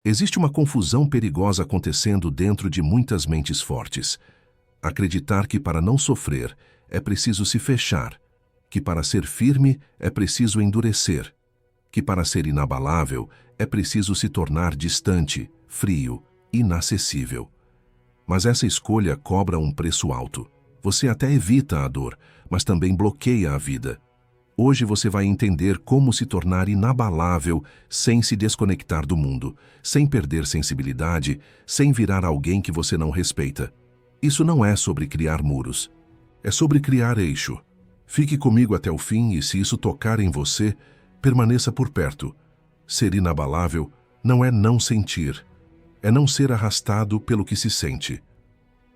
Existe uma confusão perigosa acontecendo dentro de muitas mentes fortes. Acreditar que para não sofrer é preciso se fechar, que para ser firme é preciso endurecer, que para ser inabalável é preciso se tornar distante, frio, inacessível. Mas essa escolha cobra um preço alto. Você até evita a dor, mas também bloqueia a vida. Hoje você vai entender como se tornar inabalável sem se desconectar do mundo, sem perder sensibilidade, sem virar alguém que você não respeita. Isso não é sobre criar muros. É sobre criar eixo. Fique comigo até o fim e, se isso tocar em você, permaneça por perto. Ser inabalável não é não sentir. É não ser arrastado pelo que se sente.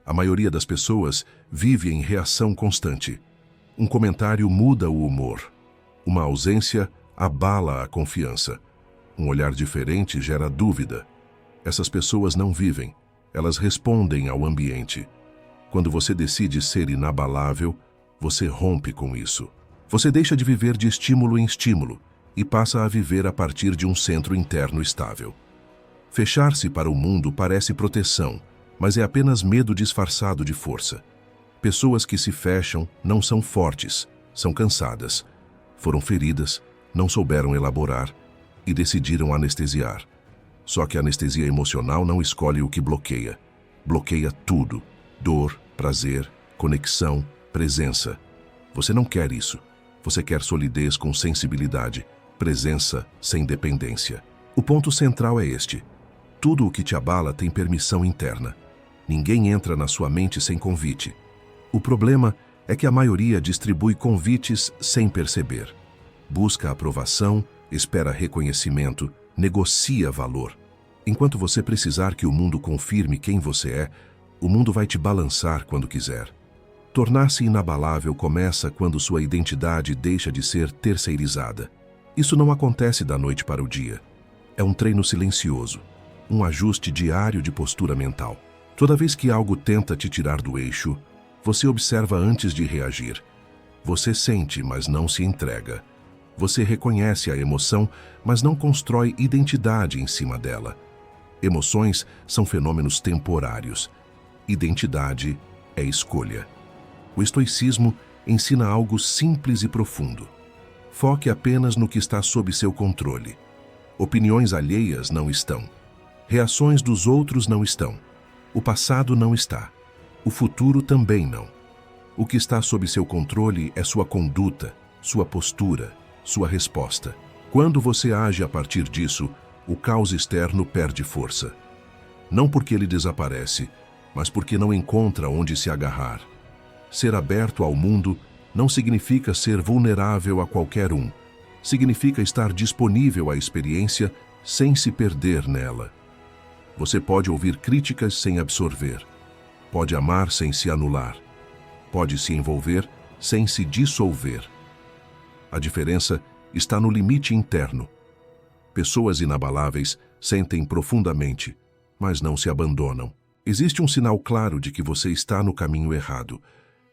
A maioria das pessoas vive em reação constante. Um comentário muda o humor. Uma ausência abala a confiança. Um olhar diferente gera dúvida. Essas pessoas não vivem, elas respondem ao ambiente. Quando você decide ser inabalável, você rompe com isso. Você deixa de viver de estímulo em estímulo e passa a viver a partir de um centro interno estável. Fechar-se para o mundo parece proteção, mas é apenas medo disfarçado de força. Pessoas que se fecham não são fortes, são cansadas. Foram feridas, não souberam elaborar e decidiram anestesiar. Só que a anestesia emocional não escolhe o que bloqueia. Bloqueia tudo: dor, prazer, conexão, presença. Você não quer isso. Você quer solidez com sensibilidade, presença sem dependência. O ponto central é este: tudo o que te abala tem permissão interna. Ninguém entra na sua mente sem convite. O problema é que a maioria distribui convites sem perceber. Busca aprovação, espera reconhecimento, negocia valor. Enquanto você precisar que o mundo confirme quem você é, o mundo vai te balançar quando quiser. Tornar-se inabalável começa quando sua identidade deixa de ser terceirizada. Isso não acontece da noite para o dia. É um treino silencioso, um ajuste diário de postura mental. Toda vez que algo tenta te tirar do eixo, você observa antes de reagir. Você sente, mas não se entrega. Você reconhece a emoção, mas não constrói identidade em cima dela. Emoções são fenômenos temporários. Identidade é escolha. O estoicismo ensina algo simples e profundo. Foque apenas no que está sob seu controle. Opiniões alheias não estão. Reações dos outros não estão. O passado não está. O futuro também não. O que está sob seu controle é sua conduta, sua postura, sua resposta. Quando você age a partir disso, o caos externo perde força. Não porque ele desaparece, mas porque não encontra onde se agarrar. Ser aberto ao mundo não significa ser vulnerável a qualquer um. Significa estar disponível à experiência sem se perder nela. Você pode ouvir críticas sem absorver. Pode amar sem se anular. Pode se envolver sem se dissolver. A diferença está no limite interno. Pessoas inabaláveis sentem profundamente, mas não se abandonam. Existe um sinal claro de que você está no caminho errado,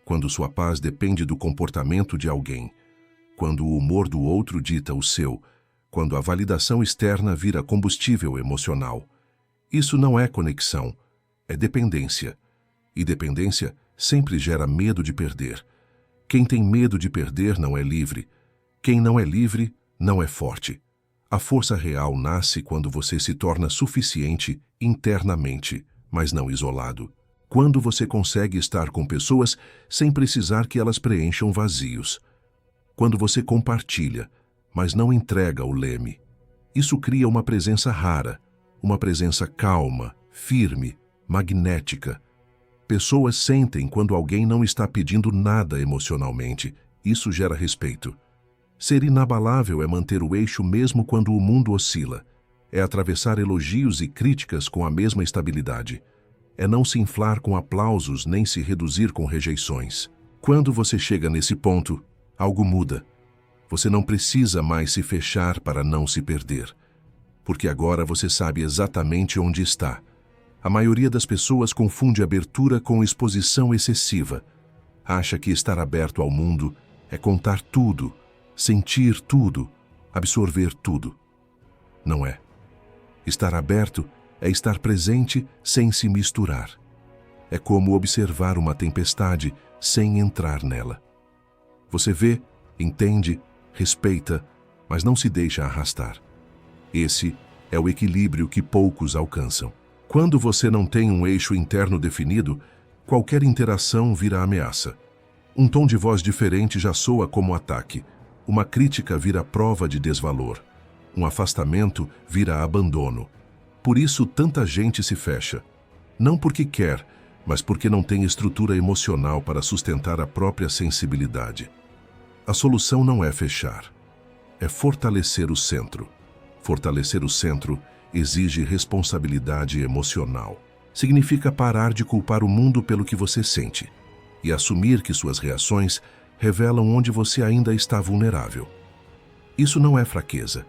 quando sua paz depende do comportamento de alguém, quando o humor do outro dita o seu, quando a validação externa vira combustível emocional. Isso não é conexão, é dependência. E dependência sempre gera medo de perder. Quem tem medo de perder não é livre. Quem não é livre não é forte. A força real nasce quando você se torna suficiente internamente, mas não isolado. Quando você consegue estar com pessoas sem precisar que elas preencham vazios. Quando você compartilha, mas não entrega o leme. Isso cria uma presença rara, uma presença calma, firme, magnética. Pessoas sentem quando alguém não está pedindo nada emocionalmente. Isso gera respeito. Ser inabalável é manter o eixo mesmo quando o mundo oscila. É atravessar elogios e críticas com a mesma estabilidade. É não se inflar com aplausos nem se reduzir com rejeições. Quando você chega nesse ponto, algo muda. Você não precisa mais se fechar para não se perder. Porque agora você sabe exatamente onde está. A maioria das pessoas confunde abertura com exposição excessiva. Acha que estar aberto ao mundo é contar tudo, sentir tudo, absorver tudo. Não é. Estar aberto é estar presente sem se misturar. É como observar uma tempestade sem entrar nela. Você vê, entende, respeita, mas não se deixa arrastar. Esse é o equilíbrio que poucos alcançam. Quando você não tem um eixo interno definido, qualquer interação vira ameaça. Um tom de voz diferente já soa como ataque. Uma crítica vira prova de desvalor. Um afastamento vira abandono. Por isso, tanta gente se fecha. Não porque quer, mas porque não tem estrutura emocional para sustentar a própria sensibilidade. A solução não é fechar. É fortalecer o centro. Fortalecer o centro exige responsabilidade emocional. Significa parar de culpar o mundo pelo que você sente e assumir que suas reações revelam onde você ainda está vulnerável. Isso não é fraqueza,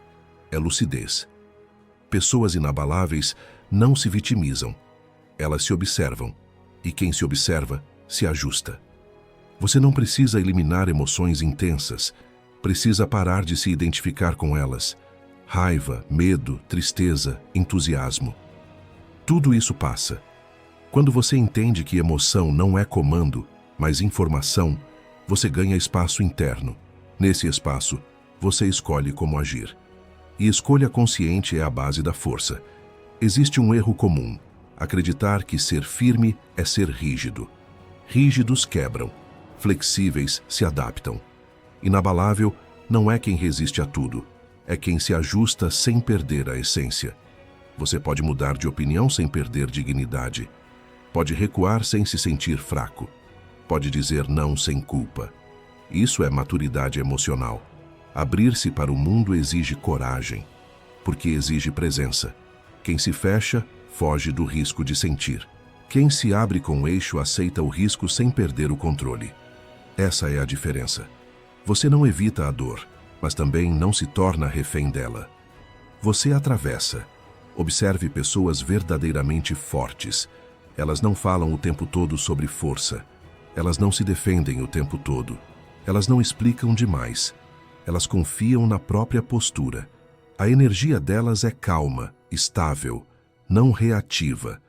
é lucidez. Pessoas inabaláveis não se vitimizam, elas se observam, e quem se observa se ajusta. Você não precisa eliminar emoções intensas, precisa parar de se identificar com elas. Raiva, medo, tristeza, entusiasmo. Tudo isso passa. Quando você entende que emoção não é comando, mas informação, você ganha espaço interno. Nesse espaço, você escolhe como agir. E escolha consciente é a base da força. Existe um erro comum: acreditar que ser firme é ser rígido. Rígidos quebram, flexíveis se adaptam. Inabalável não é quem resiste a tudo, é quem se ajusta sem perder a essência. Você pode mudar de opinião sem perder dignidade. Pode recuar sem se sentir fraco. Pode dizer não sem culpa. Isso é maturidade emocional. Abrir-se para o mundo exige coragem, porque exige presença. Quem se fecha, foge do risco de sentir. Quem se abre com o eixo aceita o risco sem perder o controle. Essa é a diferença. Você não evita a dor, mas também não se torna refém dela. Você atravessa. Observe pessoas verdadeiramente fortes. Elas não falam o tempo todo sobre força. Elas não se defendem o tempo todo. Elas não explicam demais. Elas confiam na própria postura. A energia delas é calma, estável, não reativa.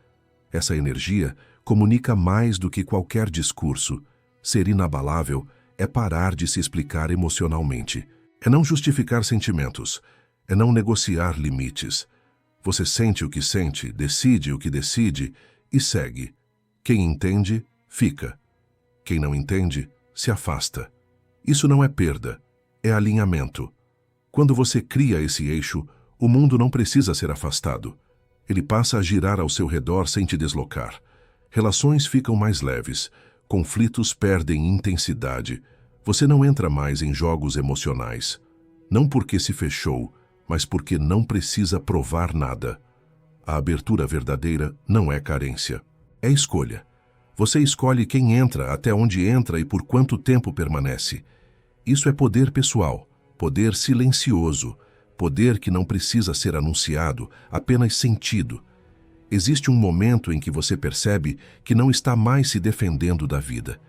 Essa energia comunica mais do que qualquer discurso. Ser inabalável é parar de se explicar emocionalmente. É não justificar sentimentos. É não negociar limites. Você sente o que sente, decide o que decide e segue. Quem entende, fica. Quem não entende, se afasta. Isso não é perda, é alinhamento. Quando você cria esse eixo, o mundo não precisa ser afastado. Ele passa a girar ao seu redor sem te deslocar. Relações ficam mais leves, conflitos perdem intensidade. Você não entra mais em jogos emocionais. Não porque se fechou, mas porque não precisa provar nada. A abertura verdadeira não é carência, é escolha. Você escolhe quem entra, até onde entra e por quanto tempo permanece. Isso é poder pessoal, poder silencioso, poder que não precisa ser anunciado, apenas sentido. Existe um momento em que você percebe que não está mais se defendendo da vida.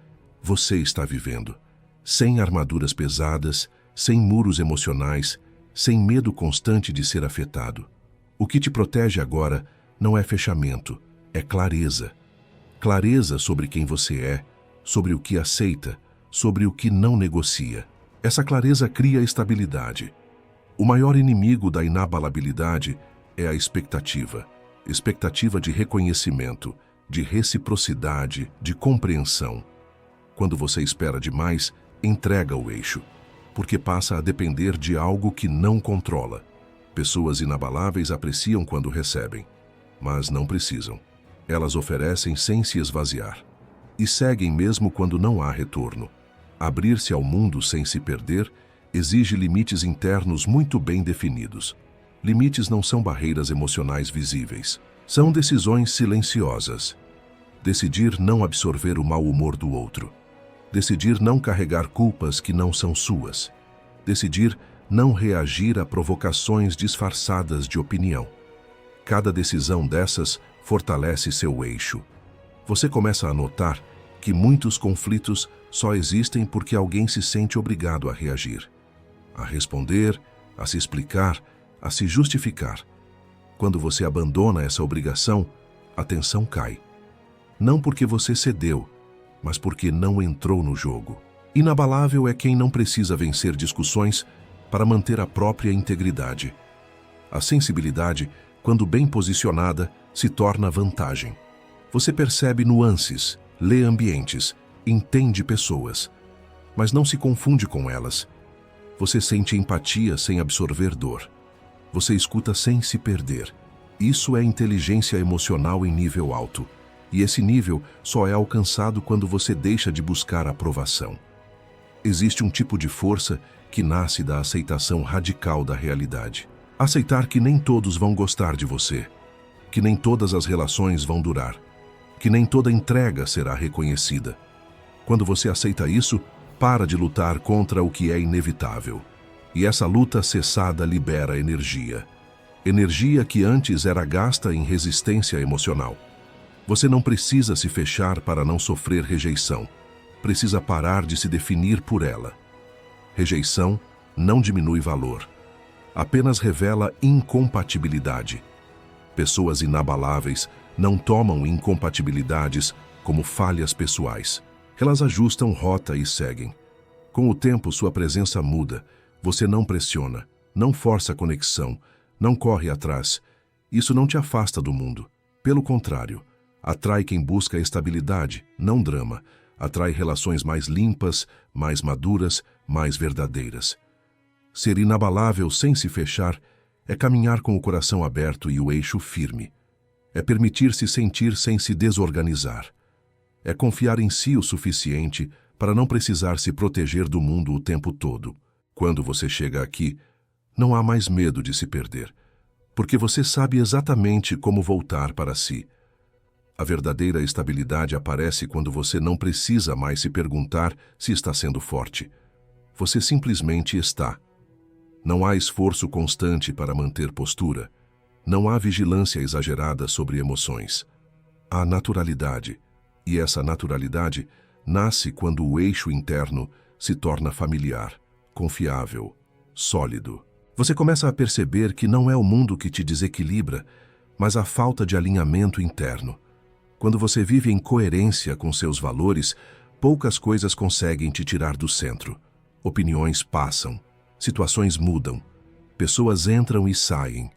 Você está vivendo, sem armaduras pesadas, sem muros emocionais, sem medo constante de ser afetado. O que te protege agora não é fechamento, é clareza. Clareza sobre quem você é, sobre o que aceita, sobre o que não negocia. Essa clareza cria estabilidade. O maior inimigo da inabalabilidade é a expectativa. Expectativa de reconhecimento, de reciprocidade, de compreensão. Quando você espera demais, entrega o eixo, porque passa a depender de algo que não controla. Pessoas inabaláveis apreciam quando recebem, mas não precisam. Elas oferecem sem se esvaziar. E seguem mesmo quando não há retorno. Abrir-se ao mundo sem se perder exige limites internos muito bem definidos. Limites não são barreiras emocionais visíveis. São decisões silenciosas. Decidir não absorver o mau humor do outro. Decidir não carregar culpas que não são suas. Decidir não reagir a provocações disfarçadas de opinião. Cada decisão dessas fortalece seu eixo. Você começa a notar que muitos conflitos só existem porque alguém se sente obrigado a reagir, a responder, a se explicar, a se justificar. Quando você abandona essa obrigação, a tensão cai. Não porque você cedeu, mas porque não entrou no jogo. Inabalável é quem não precisa vencer discussões para manter a própria integridade. A sensibilidade, quando bem posicionada, se torna vantagem. Você percebe nuances, lê ambientes, entende pessoas, mas não se confunde com elas. Você sente empatia sem absorver dor. Você escuta sem se perder. Isso é inteligência emocional em nível alto. E esse nível só é alcançado quando você deixa de buscar aprovação. Existe um tipo de força que nasce da aceitação radical da realidade. Aceitar que nem todos vão gostar de você, que nem todas as relações vão durar, que nem toda entrega será reconhecida. Quando você aceita isso, para de lutar contra o que é inevitável. E essa luta cessada libera energia. Energia que antes era gasta em resistência emocional. Você não precisa se fechar para não sofrer rejeição. Precisa parar de se definir por ela. Rejeição não diminui valor. Apenas revela incompatibilidade. Pessoas inabaláveis não tomam incompatibilidades como falhas pessoais. Elas ajustam rota e seguem. Com o tempo, sua presença muda. Você não pressiona, não força conexão, não corre atrás. Isso não te afasta do mundo. Pelo contrário, atrai quem busca estabilidade, não drama. Atrai relações mais limpas, mais maduras, mais verdadeiras. Ser inabalável sem se fechar é caminhar com o coração aberto e o eixo firme. É permitir-se sentir sem se desorganizar. É confiar em si o suficiente para não precisar se proteger do mundo o tempo todo. Quando você chega aqui, não há mais medo de se perder, porque você sabe exatamente como voltar para si. A verdadeira estabilidade aparece quando você não precisa mais se perguntar se está sendo forte. Você simplesmente está. Não há esforço constante para manter postura. Não há vigilância exagerada sobre emoções. Há naturalidade, e essa naturalidade nasce quando o eixo interno se torna familiar, confiável, sólido. Você começa a perceber que não é o mundo que te desequilibra, mas a falta de alinhamento interno. Quando você vive em coerência com seus valores, poucas coisas conseguem te tirar do centro. Opiniões passam, situações mudam, pessoas entram e saem,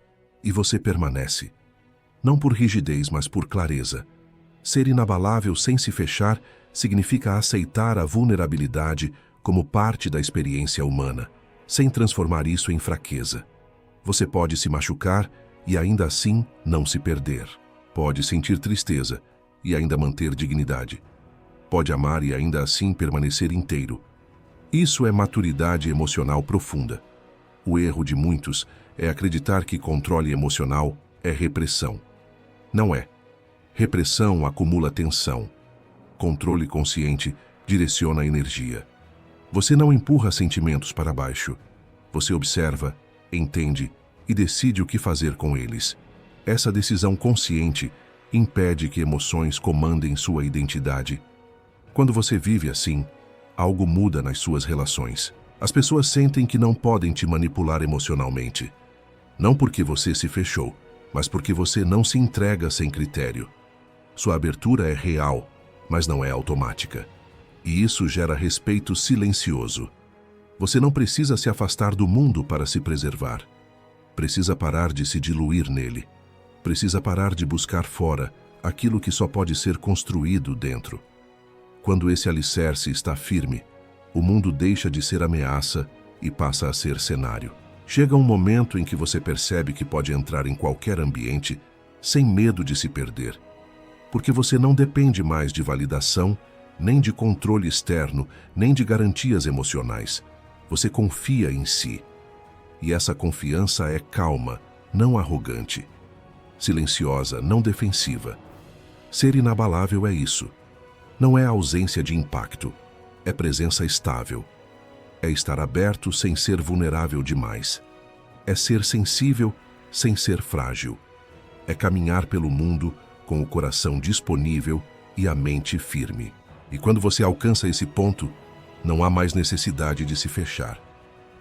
e você permanece. Não por rigidez, mas por clareza. Ser inabalável sem se fechar significa aceitar a vulnerabilidade como parte da experiência humana, sem transformar isso em fraqueza. Você pode se machucar e ainda assim não se perder. Pode sentir tristeza e ainda manter dignidade. Pode amar e ainda assim permanecer inteiro. Isso é maturidade emocional profunda. O erro de muitos é acreditar que controle emocional é repressão. Não é. Repressão acumula tensão. Controle consciente direciona a energia. Você não empurra sentimentos para baixo. Você observa, entende e decide o que fazer com eles. Essa decisão consciente impede que emoções comandem sua identidade. Quando você vive assim, algo muda nas suas relações. As pessoas sentem que não podem te manipular emocionalmente. Não porque você se fechou, mas porque você não se entrega sem critério. Sua abertura é real, mas não é automática. E isso gera respeito silencioso. Você não precisa se afastar do mundo para se preservar. Precisa parar de se diluir nele. Precisa parar de buscar fora aquilo que só pode ser construído dentro. Quando esse alicerce está firme, o mundo deixa de ser ameaça e passa a ser cenário. Chega um momento em que você percebe que pode entrar em qualquer ambiente sem medo de se perder, porque você não depende mais de validação, nem de controle externo, nem de garantias emocionais. Você confia em si. E essa confiança é calma, não arrogante. Silenciosa, não defensiva. Ser inabalável é isso. Não é ausência de impacto, é presença estável. É estar aberto sem ser vulnerável demais. É ser sensível sem ser frágil. É caminhar pelo mundo com o coração disponível e a mente firme. E quando você alcança esse ponto, não há mais necessidade de se fechar,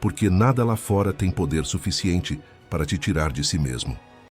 porque nada lá fora tem poder suficiente para te tirar de si mesmo.